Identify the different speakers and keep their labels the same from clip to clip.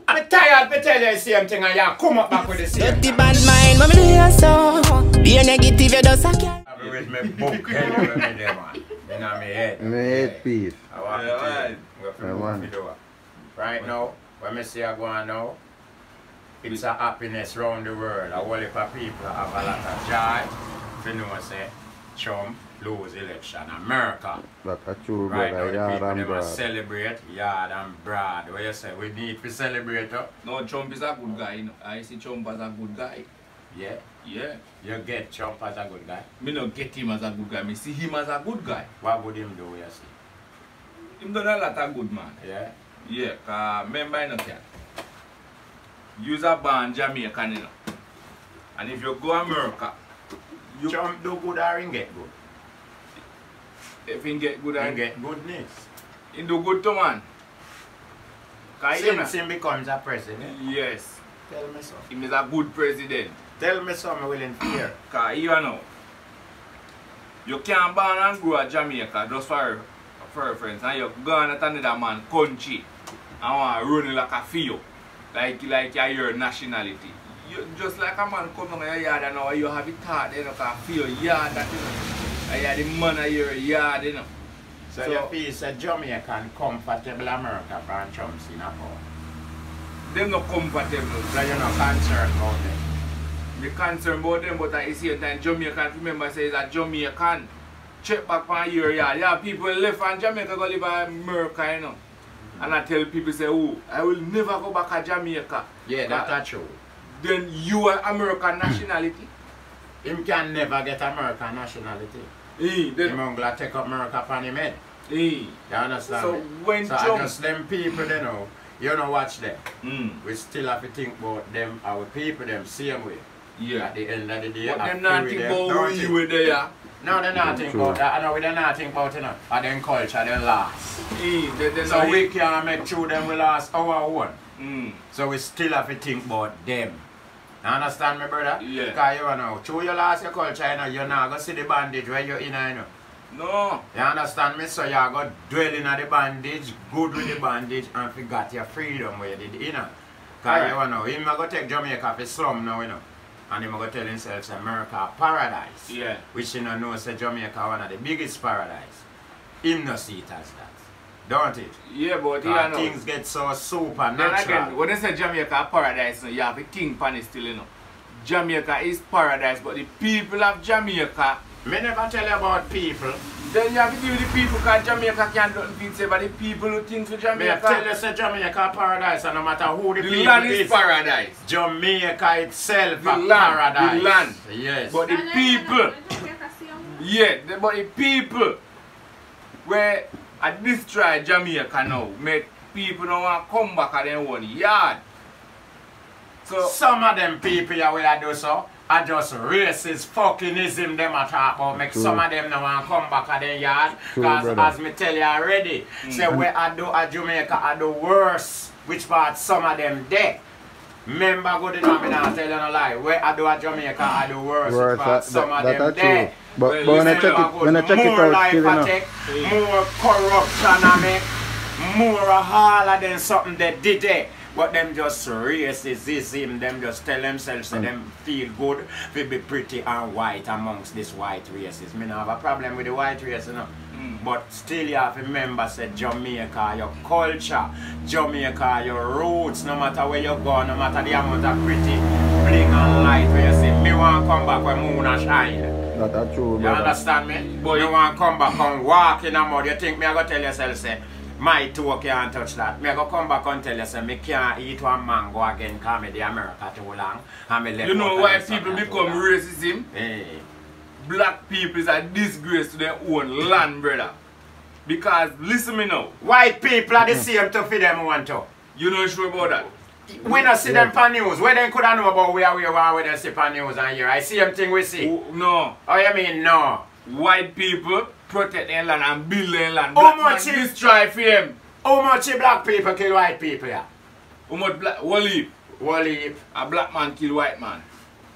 Speaker 1: I'm tired to tell you the same thing and you come up back with the same.
Speaker 2: Dirty bad mind, mommy do you so. Be a negative, you just a cat.
Speaker 1: I read my book anyway, man. In my head.
Speaker 3: In my head piece.
Speaker 1: I want to tell you. Right now, when I say I go on now, it's a happiness around the world. A whole heap of people have a lot of joy. You know, say, Trump lose election. America.
Speaker 3: That's true,
Speaker 1: right
Speaker 3: brother.
Speaker 1: now, the
Speaker 3: Yard and
Speaker 1: people
Speaker 3: broad.
Speaker 1: celebrate yard and broad. What you say? We need to celebrate.
Speaker 4: No, Trump is a good guy. You know? I see Trump as a good guy.
Speaker 1: Yeah?
Speaker 4: Yeah.
Speaker 1: You get Trump as a good guy?
Speaker 4: Me not get him as a good guy. Me see him as a good guy.
Speaker 1: What would him do, you see?
Speaker 4: Him done a lot of good, man.
Speaker 1: Yeah?
Speaker 4: Yeah, because remember, you know, you're born Jamaican, you know. And if you go America, you
Speaker 1: Trump do good or he get good?
Speaker 4: If he get good,
Speaker 1: He get goodness.
Speaker 4: he do good to man.
Speaker 1: Since he becomes a president?
Speaker 4: Yes.
Speaker 1: Tell me so.
Speaker 4: He is a good president.
Speaker 1: Tell me something willing to hear.
Speaker 4: Because you know, you can't born and grow at Jamaica just for reference. And you go at another man's country and want to run it like a feel. Like your nationality. You, just like a man come to your yard and now you have it thought, you know, can feel yard that, you know. And you have the man of your yard, you know.
Speaker 1: So you feel say Jamaican comfortable America from Trump's in a power?
Speaker 4: They're not comfortable.
Speaker 1: So you're not concerned about them?
Speaker 4: We're concerned about them, but at the same time, Jamaican, remember, say it's a Jamaican. Check back on your yard. Yeah, people left from Jamaica go live in America, you know. And I tell people, say, oh, I will never go back to Jamaica.
Speaker 1: Yeah, that's true.
Speaker 4: Then you are American nationality.
Speaker 1: Him can never get American nationality. Him gonna take up America upon him head. You understand?
Speaker 4: So
Speaker 1: me?
Speaker 4: when
Speaker 1: so
Speaker 4: Trump...
Speaker 1: just them people, you know watch them. We still have to think about them, our people, them same way.
Speaker 4: Yeah.
Speaker 1: At the end of the day,
Speaker 4: but them not think about you with there.
Speaker 1: No, they're not think about that. I know they're not think about it now. And then culture, they last. So we can't make sure them will last our own. So we still have to think about them. You understand me, brother?
Speaker 4: Yeah.
Speaker 1: Because you know, true you lost your culture, you know, you're not going to see the bandage where you're in, you know.
Speaker 4: No.
Speaker 1: You understand me? So you're going to dwell in the bandage, good with the bandage, and forgot your freedom where you did, you know. Because you know, he's going to take Jamaica for slum now, you know. And he's going to tell himself, America paradise.
Speaker 4: Yeah.
Speaker 1: Which you know, say Jamaica one of the biggest paradise. Him no see it as that. Don't it?
Speaker 4: Yeah, but you know.
Speaker 1: Things get so supernatural.
Speaker 4: Then again, when they say Jamaica paradise, you have a king pan still, you know. Jamaica is paradise, but the people of Jamaica...
Speaker 1: Me never tell you about people.
Speaker 4: Then you have to deal with the people because Jamaica can't do anything say, but the people who think for Jamaica...
Speaker 1: Me tell you say Jamaica paradise, and no matter who the people is...
Speaker 4: The land is paradise.
Speaker 1: Jamaica itself is
Speaker 4: The
Speaker 1: paradise.
Speaker 4: land.
Speaker 1: Yes.
Speaker 4: But the people... Yeah, but the people where I destroy Jamaica now, make people don't want to come back at their own yard. So
Speaker 1: some of them people you will do so are just racist fuckingism them a talk about. Make some of them don't want to come back at their yard. Because as me tell you already, say where I do at Jamaica are the worst. Which part some of them there. Remember good enough, me not tell you no lie. Where I do at Jamaica are the worst. But some of them there.
Speaker 3: But when I check it out, still
Speaker 1: more corruption I make, more harder than something they did there. But them just racism, them just tell themselves that them feel good to be pretty and white amongst this white races. Me not have a problem with the white race, you know. But still you have to remember, say Jamaica, your culture, Jamaica, your roots, no matter where you go, no matter the amount of pretty bling and light where you see, me want to come back when moon and shine.
Speaker 3: That's true,
Speaker 1: you understand me? But you want to come back and walk in a mud, you think me I go tell yourself, say, my toe can't touch that. Me I go come back and tell you, say, me can't eat one mango again because me the America too long. And me left
Speaker 4: you know why people become racism?
Speaker 1: Hey.
Speaker 4: Black people is a disgrace to their own land, brother. Because, listen me now.
Speaker 1: White people are the same to for them want to.
Speaker 4: You know sure about that?
Speaker 1: We don't see them on news. Where they could have know about where we are when they see on news and here. I see them thing we see.
Speaker 4: Oh, no.
Speaker 1: Oh, you mean no?
Speaker 4: White people protect their land and build their land.
Speaker 1: How much
Speaker 4: is destroy for them?
Speaker 1: How much black people kill white people here?
Speaker 4: How much black? Wall heap.
Speaker 1: Wall heap.
Speaker 4: A black man kill white man.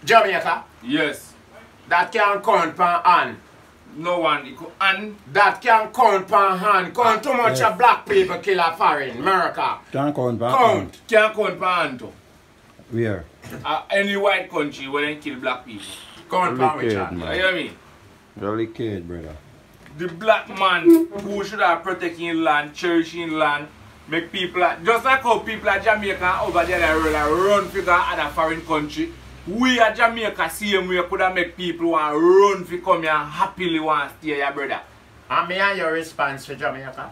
Speaker 1: Jamaica?
Speaker 4: Yes.
Speaker 1: That can count per hand.
Speaker 4: No one equal. And
Speaker 1: That can count per hand. Count too much
Speaker 3: Yes.
Speaker 1: of black people kill a foreign. America.
Speaker 3: Can't count back.
Speaker 1: Count.
Speaker 4: can't count per hand too.
Speaker 3: Where?
Speaker 4: Any white country where they kill black people.
Speaker 1: Count per which
Speaker 3: Wicked,
Speaker 1: hand.
Speaker 4: You
Speaker 3: man.
Speaker 4: hear me?
Speaker 3: Jolly kid, brother.
Speaker 4: The black man who should have protecting land, cherishing land, make people just like how people at Jamaica over there run figure other foreign country. We at Jamaica same way could have make people want run for come here and happily want to stay here, brother.
Speaker 1: And me and your response for Jamaica?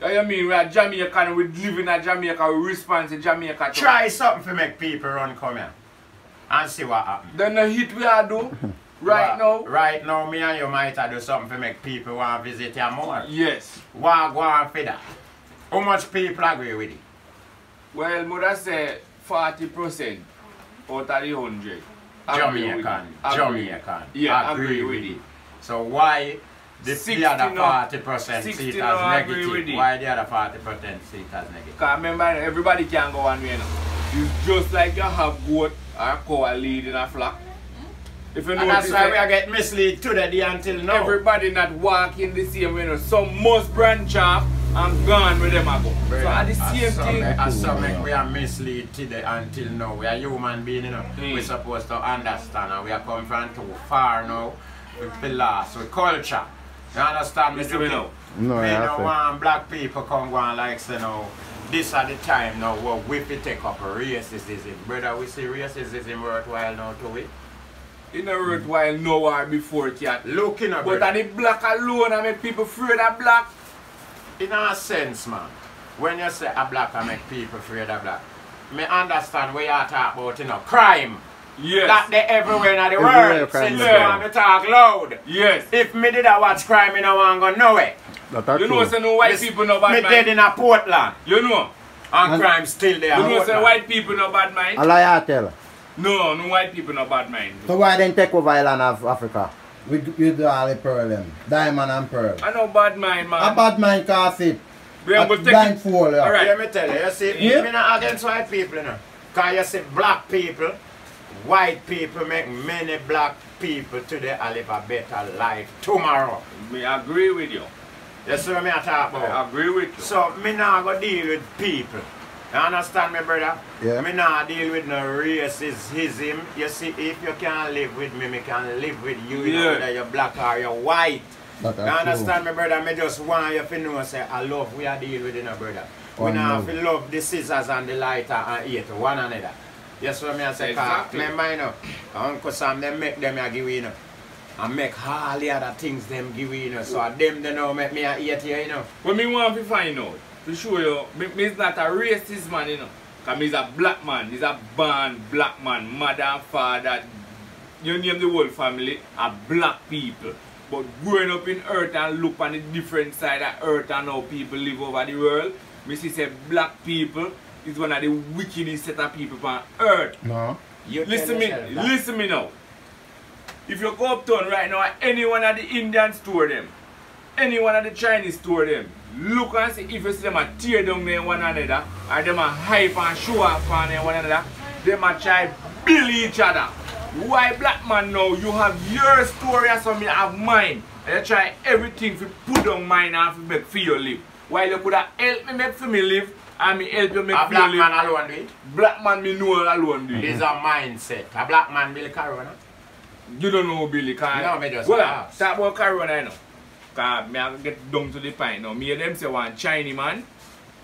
Speaker 4: You mean we are Jamaican and we live in a Jamaica, we respond to Jamaica too.
Speaker 1: Try something to make people run come here. And see what happens.
Speaker 4: Then the hit we are do right now.
Speaker 1: Right now, me and you might have do something to make people want to visit you more.
Speaker 4: Yes.
Speaker 1: What go on for that? How much people agree with it?
Speaker 4: Well, mother say 40% out of the 100.
Speaker 1: Jamaican.
Speaker 4: Yeah,
Speaker 1: agree with it. So why the
Speaker 4: 60
Speaker 1: other
Speaker 4: no-
Speaker 1: 40%
Speaker 4: 60
Speaker 1: see it
Speaker 4: no
Speaker 1: as
Speaker 4: agree with
Speaker 1: negative?
Speaker 4: it.
Speaker 1: Why the other 40% see it as negative?
Speaker 4: Because remember, everybody can go one way now. It's just like you have goat or cow lead in a flock. If you
Speaker 1: And
Speaker 4: notice
Speaker 1: that's why
Speaker 4: that
Speaker 1: we are getting misled today until now.
Speaker 4: everybody not walking the same way. Some must branch off and gone with them ago. So at the same thing.
Speaker 1: As some we are misled today until now. We are human beings, you know. We're supposed to understand and we are coming from too far now with philosophy, with culture. You understand me?
Speaker 4: Listen me now.
Speaker 3: No,
Speaker 1: We
Speaker 3: I
Speaker 1: don't
Speaker 3: say.
Speaker 1: want black people come going like say no. This at the time now where we fit take up racism. Brother, we see racism worthwhile now to it.
Speaker 4: It not worthwhile nowhere before it yet.
Speaker 1: Look in a
Speaker 4: But
Speaker 1: brother.
Speaker 4: at the black alone I make people afraid of black.
Speaker 1: In a sense, man, when you say a black I make people afraid of black, me understand what you are talking about, you know, crime.
Speaker 4: Yes.
Speaker 1: That they everywhere in the
Speaker 3: Everywhere
Speaker 1: world.
Speaker 3: crime
Speaker 1: Since
Speaker 3: is
Speaker 1: you
Speaker 3: there.
Speaker 1: want to talk loud.
Speaker 4: Yes.
Speaker 1: If me did a watch crime, I don't want to go nowhere.
Speaker 3: That's
Speaker 4: You know
Speaker 3: true.
Speaker 4: say no white
Speaker 1: Me-
Speaker 4: people no bad
Speaker 1: Me
Speaker 4: mind.
Speaker 1: dead in a Portland.
Speaker 4: You know.
Speaker 1: And crime still there.
Speaker 4: You know say
Speaker 1: Portland.
Speaker 4: white people no bad mind.
Speaker 3: A liar tell.
Speaker 4: No white people no bad mind.
Speaker 3: So why then take over island of Africa? With all the pearl them. Diamond and pearl.
Speaker 4: I know bad mind, man.
Speaker 3: A bad mind cause it.
Speaker 4: We are
Speaker 3: A
Speaker 4: going to take
Speaker 3: blindfold, yeah.
Speaker 4: Alright.
Speaker 1: Let me tell you, you see,
Speaker 3: Yeah.
Speaker 1: me not against white people, you know. Because you see black people, white people make many black people today live a better life tomorrow.
Speaker 4: We agree with you.
Speaker 1: You see what me I talk about?
Speaker 4: I agree with you.
Speaker 1: So, me not go deal with people. You understand me, brother?
Speaker 3: Yeah.
Speaker 1: Me not deal with no racism. You see, if you can live with me, me can live with you, you know,
Speaker 4: Yeah.
Speaker 1: whether you're black or you're white.
Speaker 3: That's
Speaker 1: You
Speaker 3: true.
Speaker 1: understand me, brother? Me just want you to know, say, I love we are deal with, you know, brother. We
Speaker 3: One
Speaker 1: not
Speaker 3: love.
Speaker 1: have to love the scissors and the lighter and hate one another. Yes, what me I say,
Speaker 4: Exactly.
Speaker 1: remember, you know, Uncle Sam, them make them a give you, you know. And make all the other things them give you, you know. So them they know make me a hate you, you know.
Speaker 4: What me want to find out, to show you, me is not a racist man, you know. Because me is a black man. He's a born black man. Mother and father, you name the whole family, are black people. But growing up in earth and look on the different side of earth and how people live over the world, me see say black people is one of the wickedest set of people on earth.
Speaker 3: No.
Speaker 1: You tell
Speaker 4: Listen
Speaker 1: yourself that.
Speaker 4: listen me now. If you go uptown right now, any one of the Indian store them, any one of the Chinese store them, look and see if you see them a tear down there one another, or them a hype and show off on them one another, them a try build each other. Why black man now, you have your story and some me have mine, and you try everything to put down mine and to make for you live. While you could have help me make for me live, and me help you make
Speaker 1: A
Speaker 4: for you
Speaker 1: black
Speaker 4: live.
Speaker 1: man alone do it.
Speaker 4: Black man me know alone do it.
Speaker 1: It's a mindset. A black man will carry on.
Speaker 4: You don't know Billy, cause
Speaker 1: No, me just
Speaker 4: well,
Speaker 1: ask.
Speaker 4: talk about Corona, you know. Cause me I get down to the point now. Me and them say one Chinese man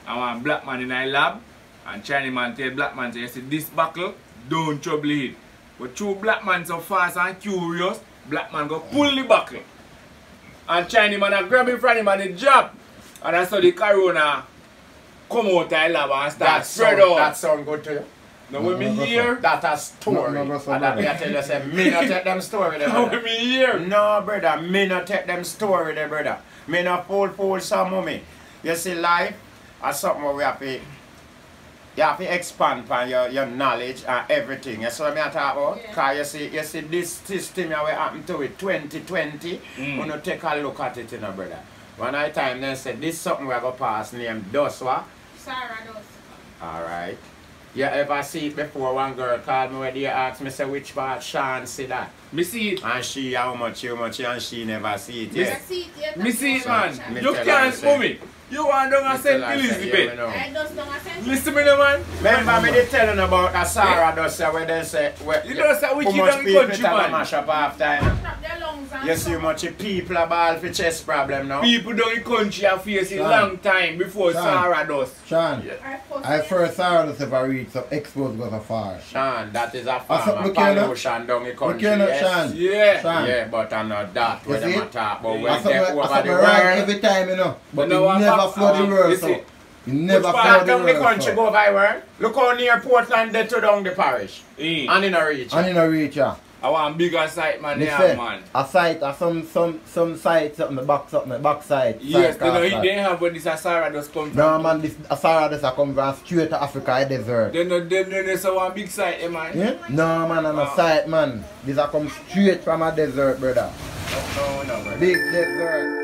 Speaker 4: and one black man in our lab, and Chinese man tell black man say, you see this buckle, don't trouble it. But two black man so fast and curious, black man go pull the buckle. And Chinese man a grab him from him and the jab. And that's how the Corona come out of the lab and start spread out.
Speaker 1: That sound good to you?
Speaker 4: Now when me
Speaker 3: No,
Speaker 4: hear,
Speaker 1: That a story.
Speaker 3: No, no, no,
Speaker 1: And that me I tell you, say, me not take them story there,
Speaker 4: now
Speaker 1: brother.
Speaker 4: when me hear,
Speaker 1: No, brother, me not take them story there, brother. Me not fool some of me. You see, life is something where we have to, you have to expand upon your knowledge and everything. You see what I talk about? Because you see this system that will happen to it, 2020, when you take a look at it, you know, brother. One night time, they said, this something we go pass named Doswa.
Speaker 5: Sarah does.
Speaker 1: Alright. You ever see it before? One girl called me where they asked me, say, which part Sean see that?
Speaker 4: Me see it.
Speaker 1: And she, how much, and she never see it
Speaker 4: Me
Speaker 1: yet.
Speaker 5: see it yet.
Speaker 4: Me see it, man.
Speaker 1: Me
Speaker 4: You
Speaker 1: tell
Speaker 4: can't
Speaker 1: her, say-
Speaker 4: move it. You want down and St.
Speaker 1: Yeah,
Speaker 4: Elizabeth.
Speaker 1: me know.
Speaker 5: I just don't send
Speaker 4: Listen to me, no, man.
Speaker 1: Remember me they telling about that Sarah does say where they say where
Speaker 4: You know say we
Speaker 1: how
Speaker 4: keep
Speaker 1: much
Speaker 4: down the
Speaker 1: people
Speaker 4: country,
Speaker 1: it have a
Speaker 4: man.
Speaker 1: mash up half time.
Speaker 5: Trap their lungs and
Speaker 1: You see how much people are ball for chest problem now?
Speaker 4: People down the country are facing
Speaker 3: Sean.
Speaker 4: long time before
Speaker 3: Sean.
Speaker 4: Sarah does.
Speaker 3: Sean, I first saw this if I read some exposed go so far.
Speaker 1: Sean, that is a
Speaker 3: so
Speaker 1: farm, a
Speaker 3: look here now.
Speaker 1: pollution down the country.
Speaker 3: Look here now,
Speaker 1: Yes.
Speaker 3: Sean.
Speaker 4: Yeah.
Speaker 3: Sean.
Speaker 1: Yeah, but I'm not that
Speaker 3: You
Speaker 1: where
Speaker 3: see?
Speaker 1: them a talk about
Speaker 4: Yeah.
Speaker 1: when
Speaker 3: I
Speaker 1: they over
Speaker 3: saw
Speaker 1: the
Speaker 3: me rag
Speaker 1: world.
Speaker 3: every time, you know. But
Speaker 4: You know
Speaker 3: it
Speaker 4: what,
Speaker 3: never
Speaker 4: Papa?
Speaker 3: flood the world,
Speaker 4: you
Speaker 3: so.
Speaker 4: see?
Speaker 3: It never
Speaker 1: Which
Speaker 3: flood
Speaker 1: part
Speaker 3: the
Speaker 1: down the
Speaker 3: world,
Speaker 1: country
Speaker 3: so.
Speaker 1: go viral? Look how near Portland they to down the parish. And in a reach.
Speaker 3: And in a reach, yeah.
Speaker 4: I want bigger site, man.
Speaker 3: Me
Speaker 4: There,
Speaker 3: say,
Speaker 4: man.
Speaker 3: a site, some site, something, the back side.
Speaker 4: Yes,
Speaker 3: side
Speaker 4: they know
Speaker 3: cast
Speaker 4: it
Speaker 3: side.
Speaker 4: they have when this Sarah does come from.
Speaker 3: No, man, this Asara this a come from straight to Africa, I desert.
Speaker 4: They know they say one big site, eh, man.
Speaker 3: Yeah? No, man, I'm a site, man. This a come straight from a desert, brother.
Speaker 1: No, brother.
Speaker 3: Big desert.